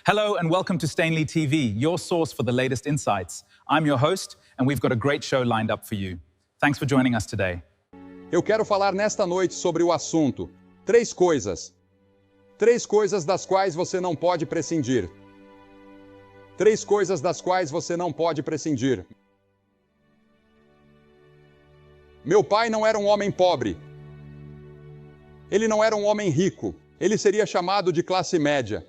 Hello and welcome to Stainly TV, your source for the latest insights. I'm your host and we've got a great show lined up for you. Thanks for joining us today. Eu quero falar nesta noite sobre o assunto três coisas das quais você não pode prescindir. Três coisas das quais você não pode prescindir. Meu pai não era um homem pobre. Ele não era um homem rico. Ele seria chamado de classe média.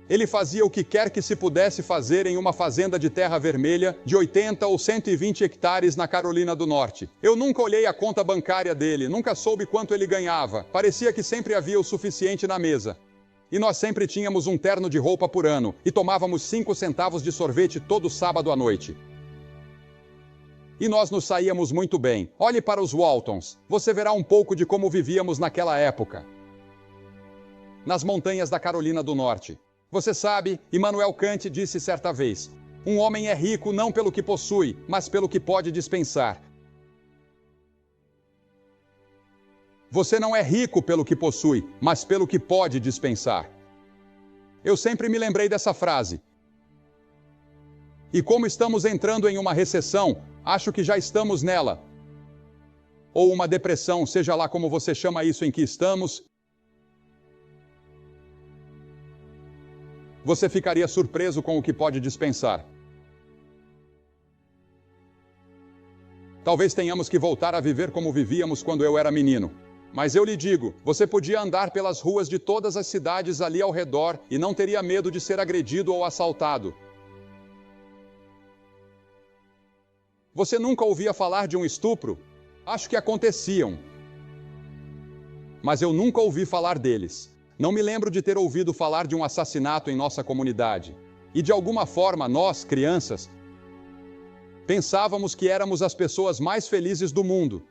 Ele fazia o que quer que se pudesse fazer em uma fazenda de terra vermelha de 80 ou 120 hectares na Carolina do Norte. Eu nunca olhei a conta bancária dele, nunca soube quanto ele ganhava. Parecia que sempre havia o suficiente na mesa. E nós sempre tínhamos um terno de roupa por ano e tomávamos 5 centavos de sorvete todo sábado à noite. E nós nos saíamos muito bem. Olhe para os Waltons. Você verá um pouco de como vivíamos naquela época. Nas montanhas da Carolina do Norte. Você sabe, Immanuel Kant disse certa vez, um homem é rico não pelo que possui, mas pelo que pode dispensar. Você não é rico pelo que possui, mas pelo que pode dispensar. Eu sempre me lembrei dessa frase. E como estamos entrando em uma recessão, acho que já estamos nela. Ou uma depressão, seja lá como você chama isso em que estamos, você ficaria surpreso com o que pode dispensar. Talvez tenhamos que voltar a viver como vivíamos quando eu era menino. Mas eu lhe digo, você podia andar pelas ruas de todas as cidades ali ao redor e não teria medo de ser agredido ou assaltado. Você nunca ouvia falar de um estupro? Acho que aconteciam. Mas eu nunca ouvi falar deles. Não me lembro de ter ouvido falar de um assassinato em nossa comunidade. E de alguma forma, nós, crianças, pensávamos que éramos as pessoas mais felizes do mundo.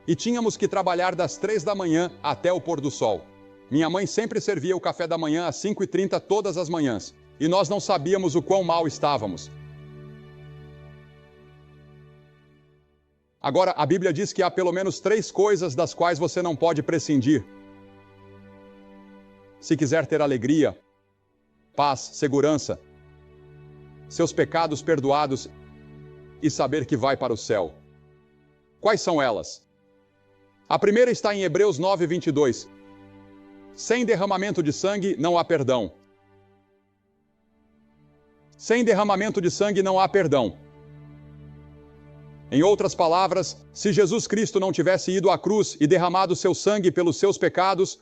E tínhamos que trabalhar das 3 da manhã até o pôr do sol. Minha mãe sempre servia o café da manhã às 5h30 todas as manhãs. E nós não sabíamos o quão mal estávamos. Agora, a Bíblia diz que há pelo menos 3 coisas das quais você não pode prescindir. Se quiser ter alegria, paz, segurança, seus pecados perdoados e saber que vai para o céu. Quais são elas? A primeira está em Hebreus 9:22. Sem derramamento de sangue não há perdão. Sem derramamento de sangue não há perdão. Em outras palavras, se Jesus Cristo não tivesse ido à cruz e derramado seu sangue pelos seus pecados,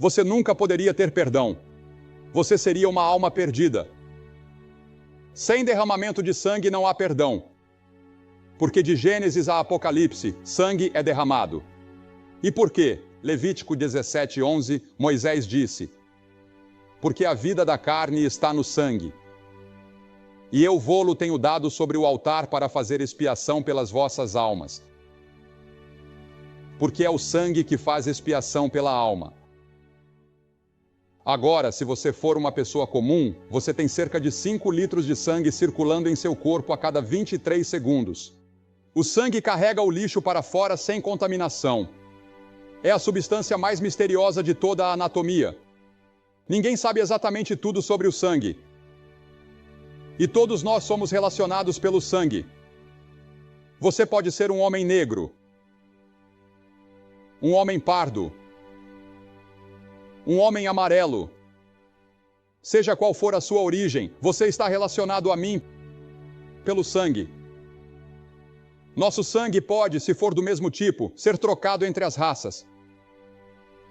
você nunca poderia ter perdão. Você seria uma alma perdida. Sem derramamento de sangue não há perdão. Porque de Gênesis a Apocalipse, sangue é derramado. E por quê? Levítico 17:11, Moisés disse: porque a vida da carne está no sangue. E eu vô-lo tenho dado sobre o altar para fazer expiação pelas vossas almas. Porque é o sangue que faz expiação pela alma. Agora, se você for uma pessoa comum, você tem cerca de 5 litros de sangue circulando em seu corpo a cada 23 segundos. O sangue carrega o lixo para fora sem contaminação. É a substância mais misteriosa de toda a anatomia. Ninguém sabe exatamente tudo sobre o sangue. E todos nós somos relacionados pelo sangue. Você pode ser um homem negro, um homem pardo, um homem amarelo. Seja qual for a sua origem, você está relacionado a mim pelo sangue. Nosso sangue pode, se for do mesmo tipo, ser trocado entre as raças.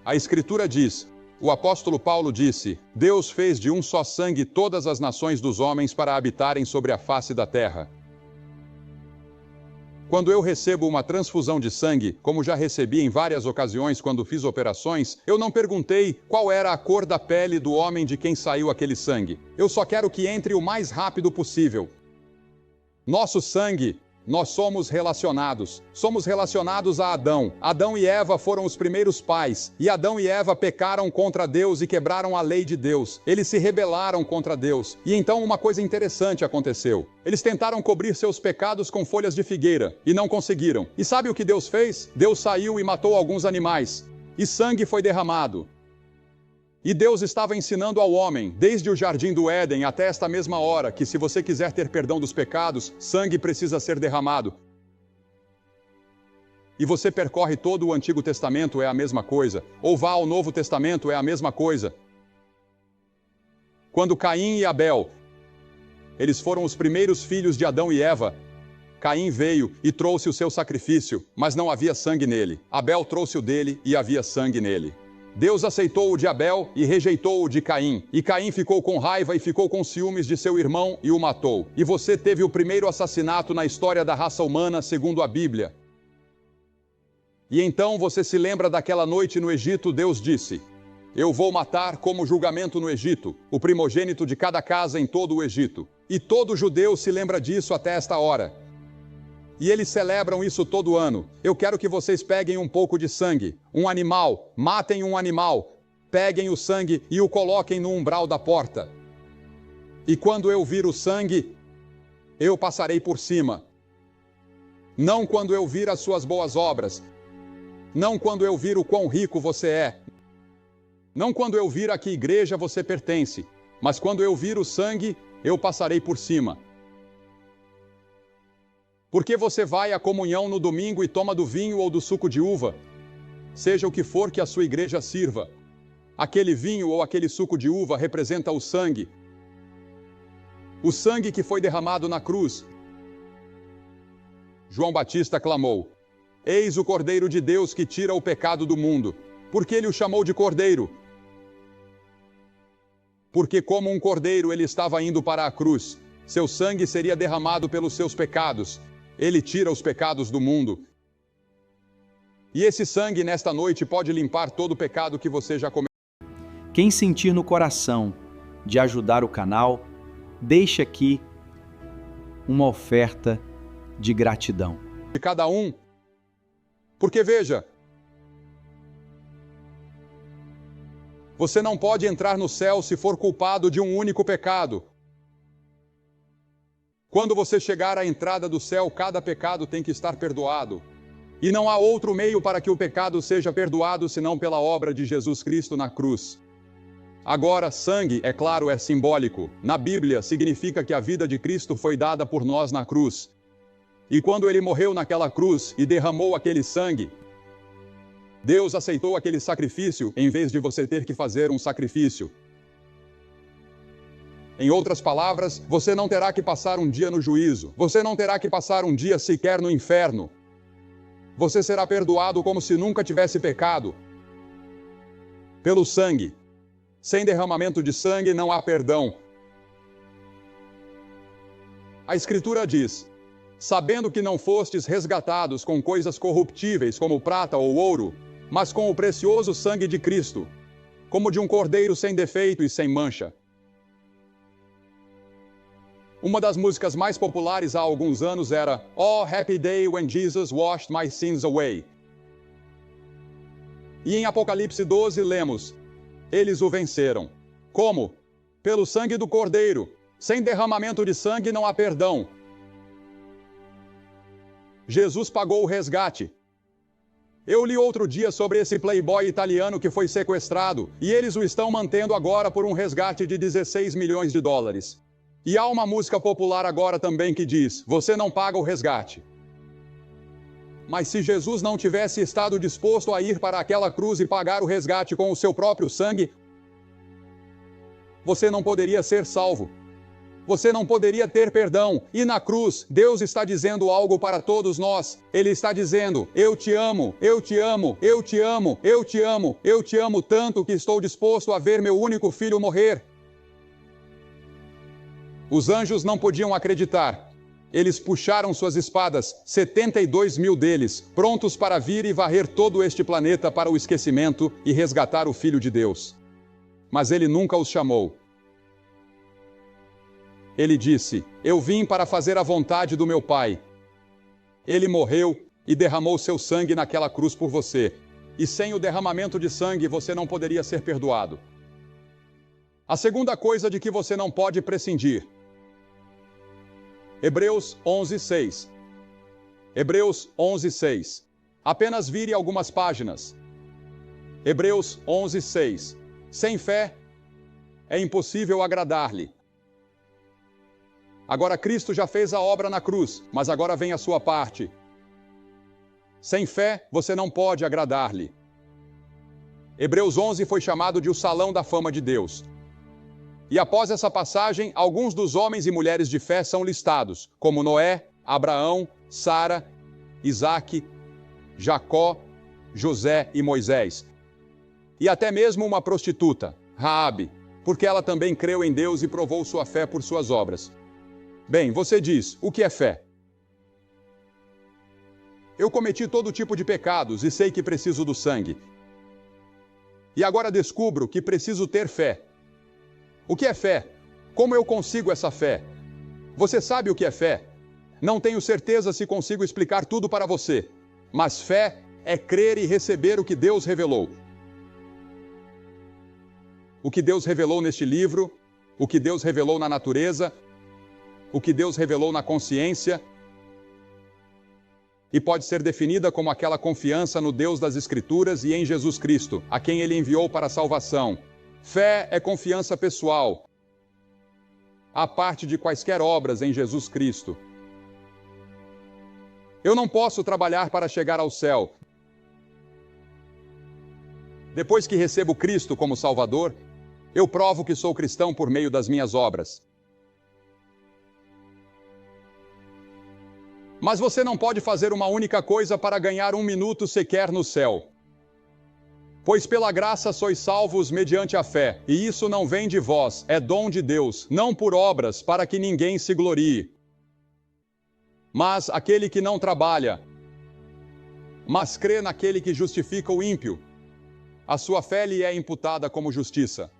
A Escritura diz, o apóstolo Paulo disse, Deus fez de um só sangue todas as nações dos homens para habitarem sobre a face da terra. Quando eu recebo uma transfusão de sangue, como já recebi em várias ocasiões quando fiz operações, eu não perguntei qual era a cor da pele do homem de quem saiu aquele sangue. Eu só quero que entre o mais rápido possível. Nosso sangue, nós somos relacionados. Somos relacionados a Adão. Adão e Eva foram os primeiros pais. E Adão e Eva pecaram contra Deus e quebraram a lei de Deus. Eles se rebelaram contra Deus. E então uma coisa interessante aconteceu. Eles tentaram cobrir seus pecados com folhas de figueira e não conseguiram. E sabe o que Deus fez? Deus saiu e matou alguns animais. E sangue foi derramado. E Deus estava ensinando ao homem, desde o jardim do Éden até esta mesma hora, que se você quiser ter perdão dos pecados, sangue precisa ser derramado. E você percorre todo o Antigo Testamento, é a mesma coisa. Ou vá ao Novo Testamento, é a mesma coisa. Quando Caim e Abel, eles foram os primeiros filhos de Adão e Eva, Caim veio e trouxe o seu sacrifício, mas não havia sangue nele. Abel trouxe o dele e havia sangue nele. Deus aceitou o de Abel e rejeitou o de Caim. E Caim ficou com raiva e ficou com ciúmes de seu irmão e o matou. E você teve o primeiro assassinato na história da raça humana, segundo a Bíblia. E então você se lembra daquela noite no Egito, Deus disse: eu vou matar como julgamento no Egito, o primogênito de cada casa em todo o Egito. E todo judeu se lembra disso até esta hora. E eles celebram isso todo ano. Eu quero que vocês peguem um pouco de sangue, um animal, matem um animal, peguem o sangue e o coloquem no umbral da porta. E quando eu vir o sangue, eu passarei por cima. Não quando eu vir as suas boas obras, não quando eu vir o quão rico você é, não quando eu vir a que igreja você pertence, mas quando eu vir o sangue, eu passarei por cima. Porque você vai à comunhão no domingo e toma do vinho ou do suco de uva, seja o que for que a sua igreja sirva. Aquele vinho ou aquele suco de uva representa o sangue que foi derramado na cruz. João Batista clamou: eis o Cordeiro de Deus que tira o pecado do mundo. Por que ele o chamou de Cordeiro? Porque como um cordeiro ele estava indo para a cruz. Seu sangue seria derramado pelos seus pecados. Ele tira os pecados do mundo. E esse sangue, nesta noite, pode limpar todo o pecado que você já cometeu. Quem sentir no coração de ajudar o canal, deixe aqui uma oferta de gratidão. De cada um. Porque veja, você não pode entrar no céu se for culpado de um único pecado. Quando você chegar à entrada do céu, cada pecado tem que estar perdoado. E não há outro meio para que o pecado seja perdoado senão pela obra de Jesus Cristo na cruz. Agora, sangue, é claro, é simbólico. Na Bíblia, significa que a vida de Cristo foi dada por nós na cruz. E quando ele morreu naquela cruz e derramou aquele sangue, Deus aceitou aquele sacrifício em vez de você ter que fazer um sacrifício. Em outras palavras, você não terá que passar um dia no juízo. Você não terá que passar um dia sequer no inferno. Você será perdoado como se nunca tivesse pecado. Pelo sangue. Sem derramamento de sangue não há perdão. A Escritura diz: sabendo que não fostes resgatados com coisas corruptíveis como prata ou ouro, mas com o precioso sangue de Cristo, como de um cordeiro sem defeito e sem mancha. Uma das músicas mais populares há alguns anos era Oh, Happy Day When Jesus Washed My Sins Away. E em Apocalipse 12 lemos: eles o venceram. Como? Pelo sangue do Cordeiro. Sem derramamento de sangue não há perdão. Jesus pagou o resgate. Eu li outro dia sobre esse playboy italiano que foi sequestrado, e eles o estão mantendo agora por um resgate de 16 milhões de dólares. E há uma música popular agora também que diz: você não paga o resgate. Mas se Jesus não tivesse estado disposto a ir para aquela cruz e pagar o resgate com o seu próprio sangue, você não poderia ser salvo. Você não poderia ter perdão. E na cruz, Deus está dizendo algo para todos nós. Ele está dizendo: eu te amo, eu te amo, eu te amo, eu te amo, eu te amo tanto que estou disposto a ver meu único filho morrer. Os anjos não podiam acreditar. Eles puxaram suas espadas, 72 mil deles, prontos para vir e varrer todo este planeta para o esquecimento e resgatar o Filho de Deus. Mas ele nunca os chamou. Ele disse: eu vim para fazer a vontade do meu Pai. Ele morreu e derramou seu sangue naquela cruz por você. E sem o derramamento de sangue você não poderia ser perdoado. A segunda coisa de que você não pode prescindir. Hebreus 11:6. Hebreus 11:6. Apenas vire algumas páginas. Hebreus 11:6. Sem fé, é impossível agradar-lhe. Agora Cristo já fez a obra na cruz, mas agora vem a sua parte. Sem fé, você não pode agradar-lhe. Hebreus 11 foi chamado de o salão da fama de Deus. E após essa passagem, alguns dos homens e mulheres de fé são listados, como Noé, Abraão, Sara, Isaque, Jacó, José e Moisés. E até mesmo uma prostituta, Raabe, porque ela também creu em Deus e provou sua fé por suas obras. Bem, você diz, o que é fé? Eu cometi todo tipo de pecados e sei que preciso do sangue. E agora descubro que preciso ter fé. O que é fé? Como eu consigo essa fé? Você sabe o que é fé? Não tenho certeza se consigo explicar tudo para você, mas fé é crer e receber o que Deus revelou. O que Deus revelou neste livro, o que Deus revelou na natureza, o que Deus revelou na consciência, e pode ser definida como aquela confiança no Deus das Escrituras e em Jesus Cristo, a quem Ele enviou para a salvação. Fé é confiança pessoal, à parte de quaisquer obras em Jesus Cristo. Eu não posso trabalhar para chegar ao céu. Depois que recebo Cristo como Salvador, eu provo que sou cristão por meio das minhas obras. Mas você não pode fazer uma única coisa para ganhar 1 minuto sequer no céu. Pois pela graça sois salvos mediante a fé, e isso não vem de vós, é dom de Deus, não por obras, para que ninguém se glorie. Mas aquele que não trabalha, mas crê naquele que justifica o ímpio, a sua fé lhe é imputada como justiça.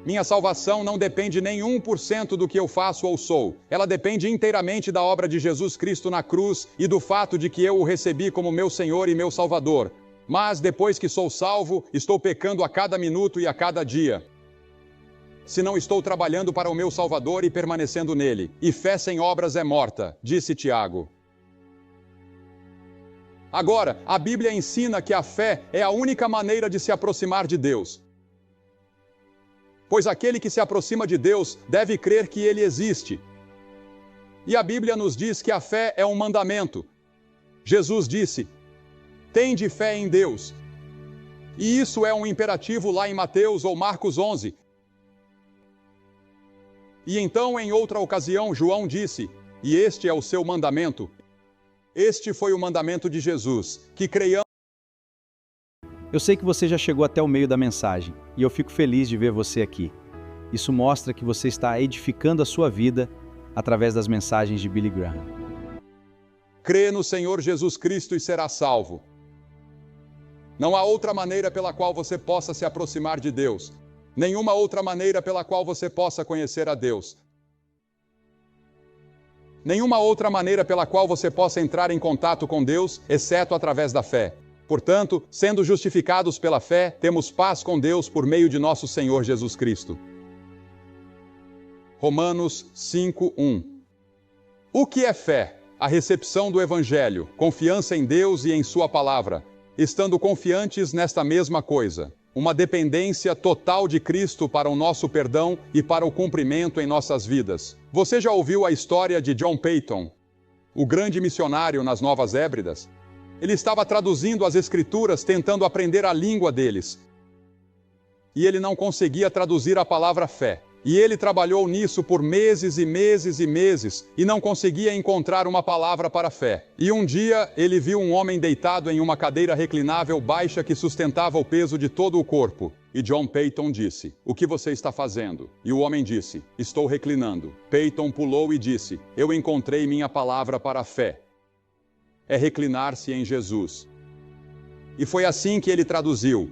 Minha salvação não depende nem 1% do que eu faço ou sou. Ela depende inteiramente da obra de Jesus Cristo na cruz e do fato de que eu o recebi como meu Senhor e meu Salvador. Mas depois que sou salvo, estou pecando a cada minuto e a cada dia. Se não estou trabalhando para o meu Salvador e permanecendo nele. E fé sem obras é morta, disse Tiago. Agora, a Bíblia ensina que a fé é a única maneira de se aproximar de Deus. Pois aquele que se aproxima de Deus deve crer que Ele existe. E a Bíblia nos diz que a fé é um mandamento. Jesus disse, tende fé em Deus. E isso é um imperativo lá em Mateus ou Marcos 11. E então, em outra ocasião, João disse, e este é o seu mandamento. Este foi o mandamento de Jesus, que creiamos. Eu sei que você já chegou até o meio da mensagem, e eu fico feliz de ver você aqui. Isso mostra que você está edificando a sua vida através das mensagens de Billy Graham. Crê no Senhor Jesus Cristo e será salvo. Não há outra maneira pela qual você possa se aproximar de Deus. Nenhuma outra maneira pela qual você possa conhecer a Deus. Nenhuma outra maneira pela qual você possa entrar em contato com Deus, exceto através da fé. Portanto, sendo justificados pela fé, temos paz com Deus por meio de nosso Senhor Jesus Cristo. Romanos 5:1. O que é fé? A recepção do Evangelho, confiança em Deus e em Sua palavra, estando confiantes nesta mesma coisa, uma dependência total de Cristo para o nosso perdão e para o cumprimento em nossas vidas. Você já ouviu a história de John Paton, o grande missionário nas Novas Hébridas? Ele estava traduzindo as Escrituras, tentando aprender a língua deles. E ele não conseguia traduzir a palavra fé. E ele trabalhou nisso por meses e meses e meses, e não conseguia encontrar uma palavra para fé. E um dia, ele viu um homem deitado em uma cadeira reclinável baixa que sustentava o peso de todo o corpo. E John Paton disse, o que você está fazendo? E o homem disse, estou reclinando. Paton pulou e disse, eu encontrei minha palavra para a fé. É reclinar-se em Jesus. E foi assim que ele traduziu.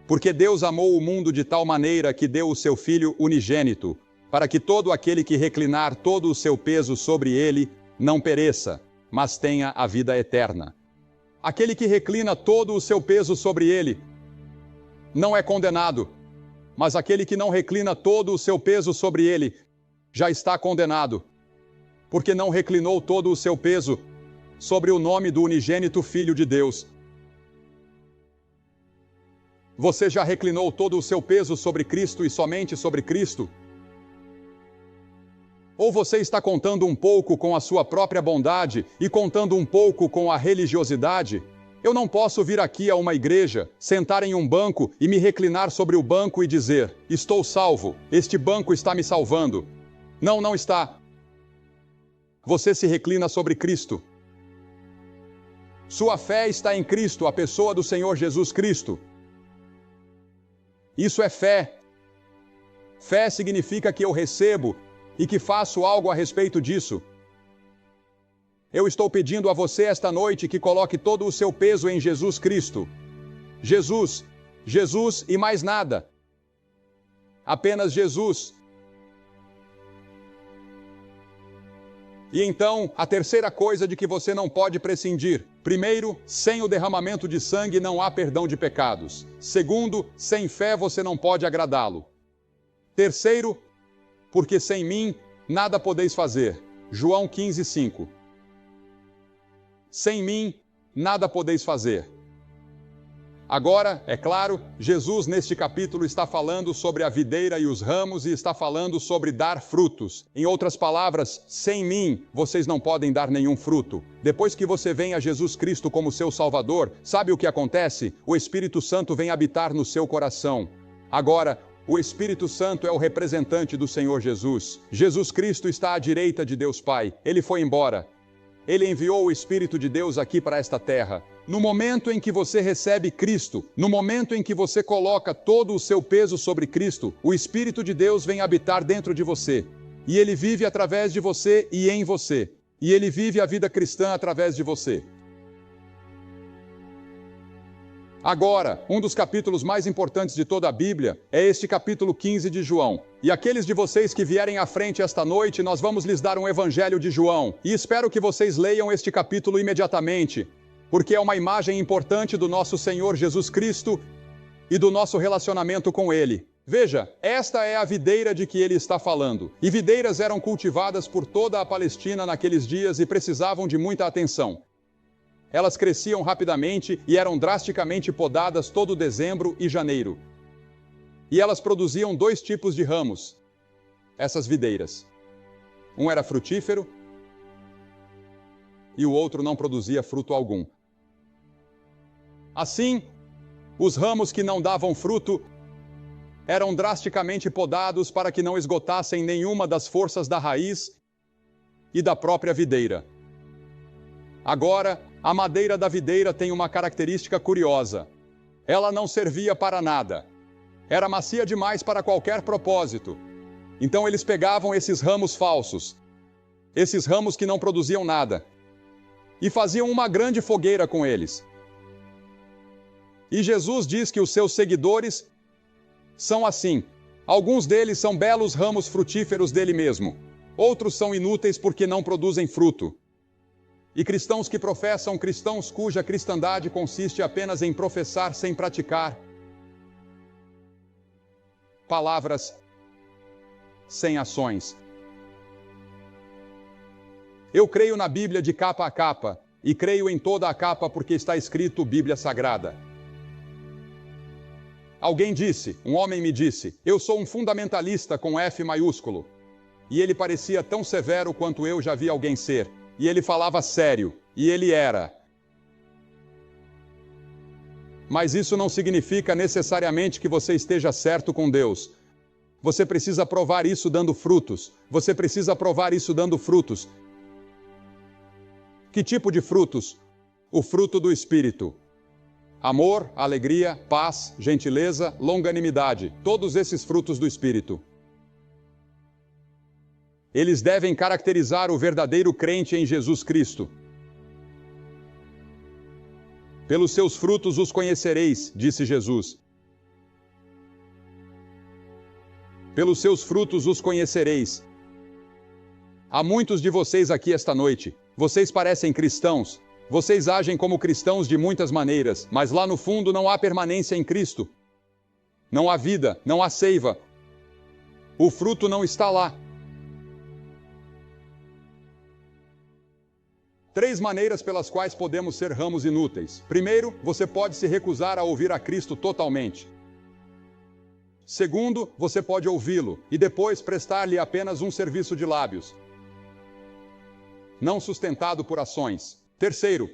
Porque Deus amou o mundo de tal maneira que deu o seu Filho unigênito, para que todo aquele que reclinar todo o seu peso sobre ele não pereça, mas tenha a vida eterna. Aquele que reclina todo o seu peso sobre ele não é condenado, mas aquele que não reclina todo o seu peso sobre ele já está condenado, porque não reclinou todo o seu peso sobre o nome do unigênito Filho de Deus. Você já reclinou todo o seu peso sobre Cristo e somente sobre Cristo? Ou você está contando um pouco com a sua própria bondade e contando um pouco com a religiosidade? Eu não posso vir aqui a uma igreja, sentar em um banco e me reclinar sobre o banco e dizer: estou salvo, este banco está me salvando. Não, não está. Você se reclina sobre Cristo. Sua fé está em Cristo, a pessoa do Senhor Jesus Cristo. Isso é fé. Fé significa que eu recebo e que faço algo a respeito disso. Eu estou pedindo a você esta noite que coloque todo o seu peso em Jesus Cristo. Jesus, Jesus e mais nada. Apenas Jesus. E então, a terceira coisa de que você não pode prescindir. Primeiro, sem o derramamento de sangue não há perdão de pecados. Segundo, sem fé você não pode agradá-lo. Terceiro, porque sem mim nada podeis fazer. João 15:5. Sem mim nada podeis fazer. Agora, é claro, Jesus neste capítulo está falando sobre a videira e os ramos e está falando sobre dar frutos. Em outras palavras, sem mim vocês não podem dar nenhum fruto. Depois que você vem a Jesus Cristo como seu Salvador, sabe o que acontece? O Espírito Santo vem habitar no seu coração. Agora, o Espírito Santo é o representante do Senhor Jesus. Jesus Cristo está à direita de Deus Pai. Ele foi embora. Ele enviou o Espírito de Deus aqui para esta terra. No momento em que você recebe Cristo, no momento em que você coloca todo o seu peso sobre Cristo, o Espírito de Deus vem habitar dentro de você. E ele vive através de você e em você. E ele vive a vida cristã através de você. Agora, um dos capítulos mais importantes de toda a Bíblia é este capítulo 15 de João. E aqueles de vocês que vierem à frente esta noite, nós vamos lhes dar um evangelho de João. E espero que vocês leiam este capítulo imediatamente, porque é uma imagem importante do nosso Senhor Jesus Cristo e do nosso relacionamento com Ele. Veja, esta é a videira de que ele está falando. E videiras eram cultivadas por toda a Palestina naqueles dias e precisavam de muita atenção. Elas cresciam rapidamente e eram drasticamente podadas todo dezembro e janeiro. E elas produziam 2 tipos de ramos, essas videiras. Um era frutífero e o outro não produzia fruto algum. Assim, os ramos que não davam fruto eram drasticamente podados para que não esgotassem nenhuma das forças da raiz e da própria videira. Agora, a madeira da videira tem uma característica curiosa. Ela não servia para nada. Era macia demais para qualquer propósito. Então eles pegavam esses ramos falsos, esses ramos que não produziam nada, e faziam uma grande fogueira com eles. E Jesus diz que os seus seguidores são assim. Alguns deles são belos ramos frutíferos dele mesmo. Outros são inúteis porque não produzem fruto. E cristãos que professam, cristãos cuja cristandade consiste apenas em professar sem praticar. Palavras sem ações. Eu creio na Bíblia de capa a capa, e creio em toda a capa porque está escrito Bíblia Sagrada. Alguém disse, um homem me disse, eu sou um fundamentalista com F maiúsculo. E ele parecia tão severo quanto eu já vi alguém ser. E ele falava sério, e ele era. Mas isso não significa necessariamente que você esteja certo com Deus. Você precisa provar isso dando frutos. Você precisa provar isso dando frutos. Que tipo de frutos? O fruto do Espírito. Amor, alegria, paz, gentileza, longanimidade. Todos esses frutos do Espírito. Eles devem caracterizar o verdadeiro crente em Jesus Cristo. Pelos seus frutos os conhecereis, disse Jesus. Pelos seus frutos os conhecereis. Há muitos de vocês aqui esta noite. Vocês parecem cristãos. Vocês agem como cristãos de muitas maneiras, mas lá no fundo não há permanência em Cristo. Não há vida, não há seiva. O fruto não está lá. 3 maneiras pelas quais podemos ser ramos inúteis. Primeiro, você pode se recusar a ouvir a Cristo totalmente. Segundo, você pode ouvi-lo e depois prestar-lhe apenas um serviço de lábios, não sustentado por ações. Terceiro,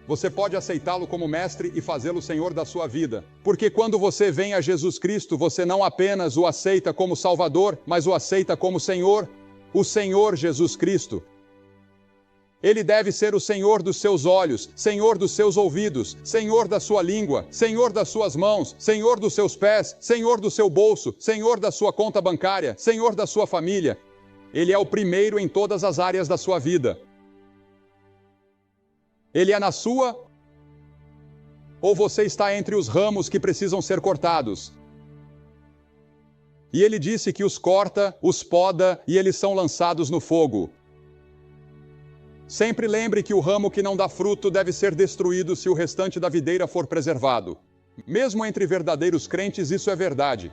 você pode aceitá-lo como mestre e fazê-lo Senhor da sua vida. Porque quando você vem a Jesus Cristo, você não apenas o aceita como Salvador, mas o aceita como Senhor, o Senhor Jesus Cristo. Ele deve ser o Senhor dos seus olhos, Senhor dos seus ouvidos, Senhor da sua língua, Senhor das suas mãos, Senhor dos seus pés, Senhor do seu bolso, Senhor da sua conta bancária, Senhor da sua família. Ele é o primeiro em todas as áreas da sua vida. Ele é na sua, ou você está entre os ramos que precisam ser cortados? E ele disse que os corta, os poda e eles são lançados no fogo. Sempre lembre que o ramo que não dá fruto deve ser destruído se o restante da videira for preservado. Mesmo entre verdadeiros crentes, isso é verdade.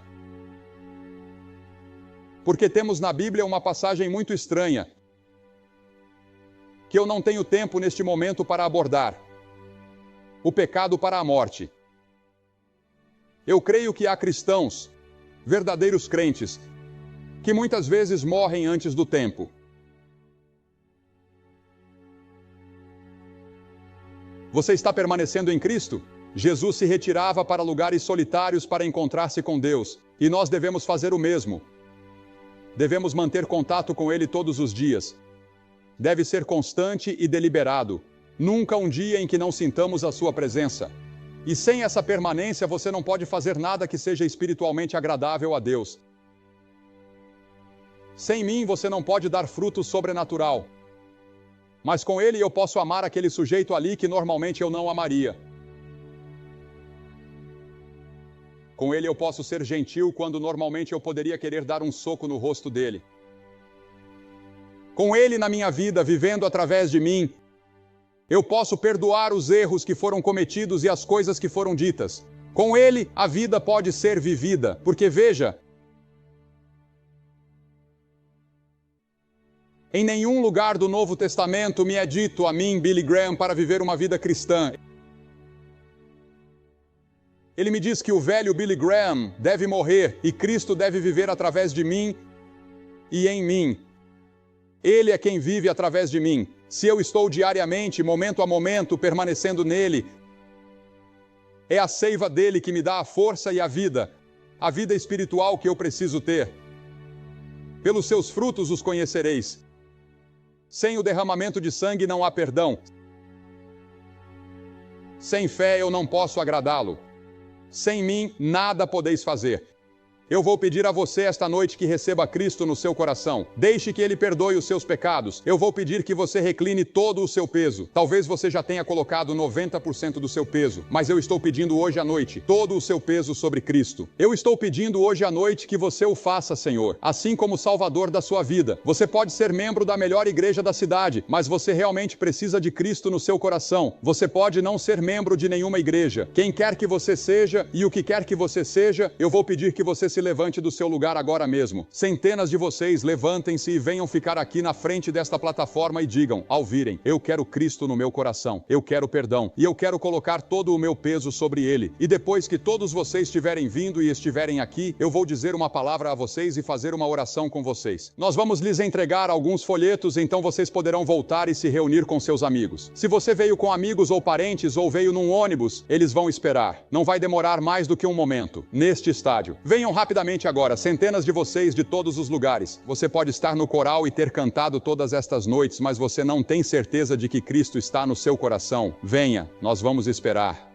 Porque temos na Bíblia uma passagem muito estranha, que eu não tenho tempo neste momento para abordar. O pecado para a morte. Eu creio que há cristãos, verdadeiros crentes, que muitas vezes morrem antes do tempo. Você está permanecendo em Cristo? Jesus se retirava para lugares solitários para encontrar-se com Deus, e nós devemos fazer o mesmo. Devemos manter contato com Ele todos os dias. Deve ser constante e deliberado. Nunca um dia em que não sintamos a sua presença. E sem essa permanência, você não pode fazer nada que seja espiritualmente agradável a Deus. Sem mim, você não pode dar fruto sobrenatural. Mas com Ele eu posso amar aquele sujeito ali que normalmente eu não amaria. Com Ele eu posso ser gentil quando normalmente eu poderia querer dar um soco no rosto dele. Com Ele na minha vida, vivendo através de mim, eu posso perdoar os erros que foram cometidos e as coisas que foram ditas. Com Ele, a vida pode ser vivida, porque veja, em nenhum lugar do Novo Testamento me é dito a mim, Billy Graham, para viver uma vida cristã. Ele me diz que o velho Billy Graham deve morrer e Cristo deve viver através de mim e em mim. Ele é quem vive através de mim. Se eu estou diariamente, momento a momento, permanecendo nele, é a seiva dele que me dá a força e a vida espiritual que eu preciso ter. Pelos seus frutos os conhecereis. Sem o derramamento de sangue não há perdão. Sem fé eu não posso agradá-lo. Sem mim nada podeis fazer. Eu vou pedir a você esta noite que receba Cristo no seu coração. Deixe que Ele perdoe os seus pecados. Eu vou pedir que você recline todo o seu peso. Talvez você já tenha colocado 90% do seu peso, mas eu estou pedindo hoje à noite todo o seu peso sobre Cristo. Eu estou pedindo hoje à noite que você o faça, Senhor, assim como Salvador da sua vida. Você pode ser membro da melhor igreja da cidade, mas você realmente precisa de Cristo no seu coração. Você pode não ser membro de nenhuma igreja. Quem quer que você seja e o que quer que você seja, eu vou pedir que você se levante do seu lugar agora mesmo. Centenas de vocês levantem-se e venham ficar aqui na frente desta plataforma e digam, ao virem, eu quero Cristo no meu coração, eu quero perdão e eu quero colocar todo o meu peso sobre Ele. E depois que todos vocês estiverem vindo e estiverem aqui, eu vou dizer uma palavra a vocês e fazer uma oração com vocês. Nós vamos lhes entregar alguns folhetos, então vocês poderão voltar e se reunir com seus amigos. Se você veio com amigos ou parentes ou veio num ônibus, eles vão esperar. Não vai demorar mais do que um momento. Neste estádio. Venham rapidamente agora, centenas de vocês de todos os lugares. Você pode estar no coral e ter cantado todas estas noites, mas você não tem certeza de que Cristo está no seu coração. Venha, nós vamos esperar.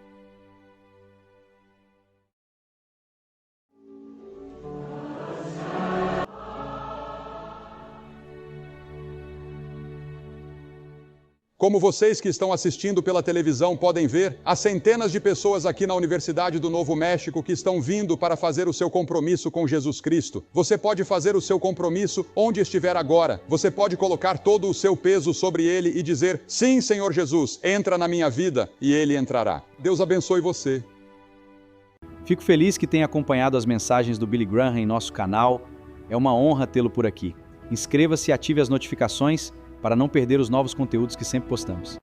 Como vocês que estão assistindo pela televisão podem ver, há centenas de pessoas aqui na Universidade do Novo México que estão vindo para fazer o seu compromisso com Jesus Cristo. Você pode fazer o seu compromisso onde estiver agora. Você pode colocar todo o seu peso sobre ele e dizer, sim, Senhor Jesus, entra na minha vida, e ele entrará. Deus abençoe você. Fico feliz que tenha acompanhado as mensagens do Billy Graham em nosso canal. É uma honra tê-lo por aqui. Inscreva-se e ative as notificações para não perder os novos conteúdos que sempre postamos.